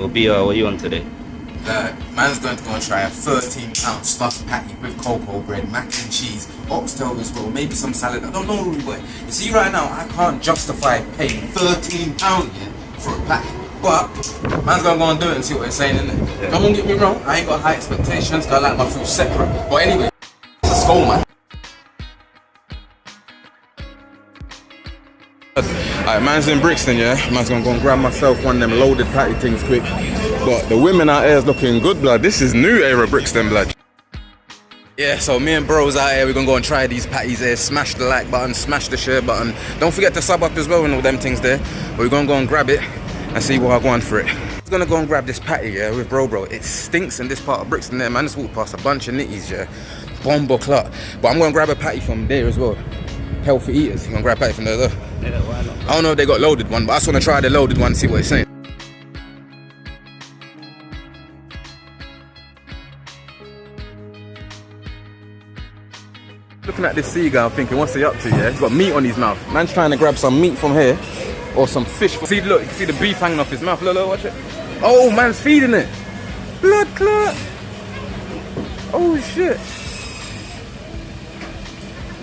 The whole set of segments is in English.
Yo, BR, what you on today? Man's going to go and try a 13-pound stuffed patty with cocoa bread, mac and cheese, oxtail as well, maybe some salad. I don't know really, but you see right now, I can't justify paying £13 for a patty. But man's gonna go and do it and see what they're saying, innit? Yeah. Don't get me wrong, I ain't got high expectations, cause I like my food separate. But anyway, let's go, man. Alright, man's in Brixton, yeah? Man's gonna go and grab myself one of them loaded patty things quick. But the women out here is looking good, blood. This is new era Brixton, blood. Yeah, so me and bros out here, we're gonna go and try these patties here. Smash the like button, smash the share button. Don't forget to sub up as well and all them things there. But we're gonna go and grab it and see what I'm going for it. I'm gonna go and grab this patty, yeah, with bro. It stinks in this part of Brixton there, man. Just walked past a bunch of nitties, yeah. Bombo clot. But I'm gonna grab a patty from there as well. Healthy eaters. I'm gonna grab a patty from there though. Yeah, why not? I don't know if they got loaded one, but I just wanna try the loaded one and see what it's saying. Looking at this seagull thinking, what's he up to, yeah? He's got meat on his mouth. Man's trying to grab some meat from here. Or some fish. See, look, you see the beef hanging off his mouth. Look, watch it. Oh, man's feeding it. Blood clot. Oh, shit.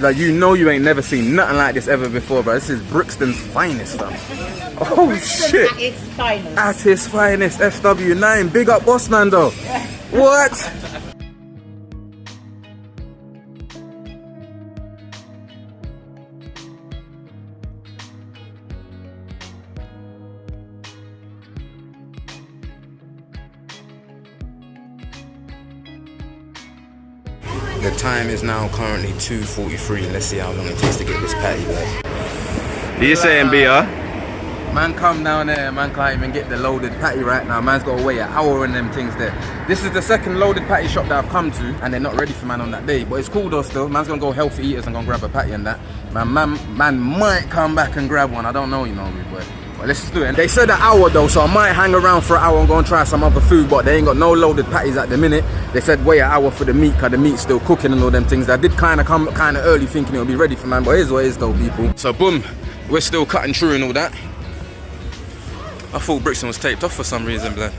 Like, you know you ain't never seen nothing like this ever before, bro. This is Brixton's finest, fam. Oh, shit. At its finest. At its finest. SW9. Big up, boss man, though. What? The time is now currently 2:43. Let's see how long it takes to get this patty back. You saying, BR? Man come down there, man can't even get the loaded patty right now. Man's got to wait an hour and them things there. This is the second loaded patty shop that I've come to and they're not ready for man on that day. But it's cool though still. Man's gonna go healthy eaters and gonna grab a patty and that. Man might come back and grab one. I don't know, you know, but let's just do it. They said an hour though, so I might hang around for an hour and go and try some other food, but they ain't got no loaded patties at the minute. They said wait an hour for the meat, cause the meat's still cooking and all them things. I did kind of come early thinking it'll be ready for man, but here's what it is though, people. So boom, we're still cutting through and all that. I thought Brixton was taped off for some reason, blood.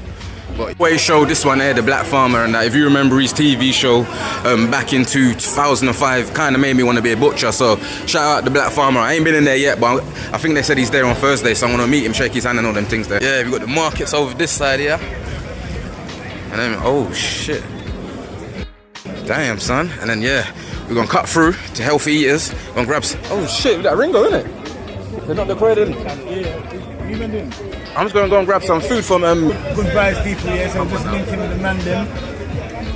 But he showed this one here, the Black Farmer, and that. If you remember his TV show back in 2005, kind of made me want to be a butcher. So shout out the Black Farmer. I ain't been in there yet, but I think they said he's there on Thursday, so I'm gonna meet him, shake his hand and all them things there. Yeah, we got the markets over this side here, and then oh shit, damn son. And then yeah, we're gonna cut through to healthy eaters. Gonna grab some, oh shit, that Ringo, isn't it? They're not decorated. I'm just gonna go and grab some food from Good vibes people, yeah, so I'm just linking with the man them.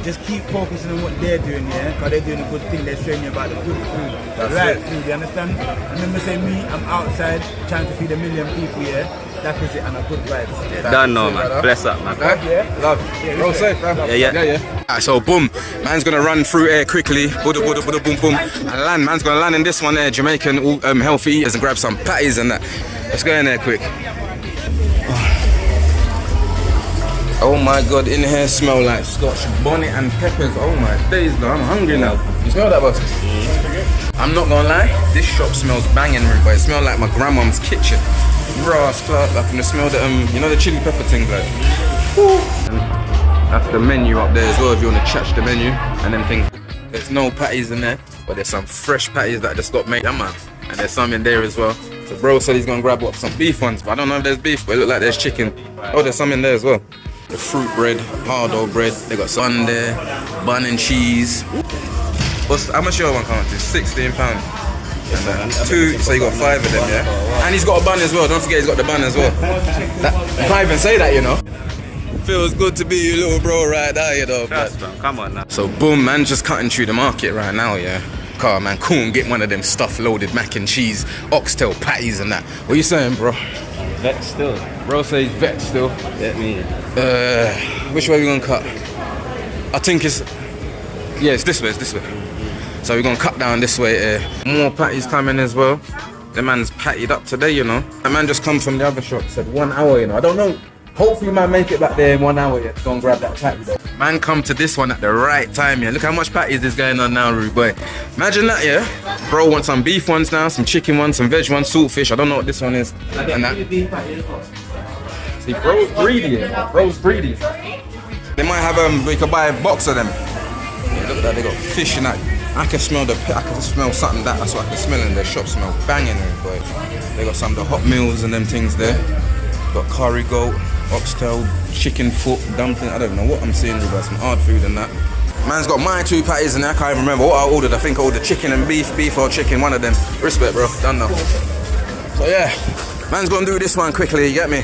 Just keep focusing on what they're doing, yeah, because they're doing a good thing. They're showing you about the good food, the right food, you understand? I remember saying me, I'm outside trying to feed 1 million people, yeah. That is it, and a good vibes. Yeah, don't know, man. Bless up, man. Yeah, love. Yeah, roll safe, man. Yeah. Alright, so boom, man's gonna run through here quickly. Boom, boom. And land, man's gonna land in this one there, Jamaican healthy eaters, and grab some patties and that. Let's go in there quick. Oh my god, in here smell like Scotch bonnet and peppers. Oh my days, though, I'm hungry now. You smell that, boss? I'm not gonna lie, this shop smells banging, but it smells like my grandmom's kitchen. Raw, I can smell the you know the chili pepper thing, like. And that's the menu up there as well. If you want to catch the menu and them things. There's no patties in there, but there's some fresh patties that just got made, man. And there's some in there as well. So bro said he's gonna grab some beef ones, but I don't know if there's beef, but it look like there's chicken. Oh, there's some in there as well. The fruit bread, hard-dough bread. They got sun there, bun and cheese. How much your one come to? £16. And two, so you got 5 of them, yeah? And he's got a bun as well, don't forget he's got the bun as well. You can't even say that, you know? Feels good to be your little bro right there, you know? Come on now. So boom, man, just cutting through the market right now, yeah? Car, man, cool, and get one of them stuffed loaded mac and cheese, oxtail patties and that. What you saying, bro? Vet still. Bro says vet still. Let me. Which way we gonna cut? I think it's it's this way, So we're gonna cut down this way. More patties coming as well. The man's pattied up today, you know. The man just come from the other shop, said 1 hour, you know. I don't know. Hopefully man make it back there in 1 hour, yeah. Go and grab that patty though. Man come to this one at the right time, yeah. Look how much patties is going on now, rude boy. Imagine that, yeah. Bro wants some beef ones now, some chicken ones, some veg ones, saltfish. I don't know what this one is. And that. See, bro's greedy, bro's greedy. They might have we could buy a box of them. Yeah, look at that, they got fish in that. I can smell something that's what I can smell in their shop, smell banging in it, boy. They got some of the hot meals and them things there. Got curry goat, oxtail, chicken foot, dumpling, I don't know what I'm seeing, but some hard food and that. Man's got my 2 patties and I can't even remember what I ordered. I think I ordered chicken and beef or chicken, one of them. Respect, bro, done now. So yeah, man's gonna do this one quickly, you get me?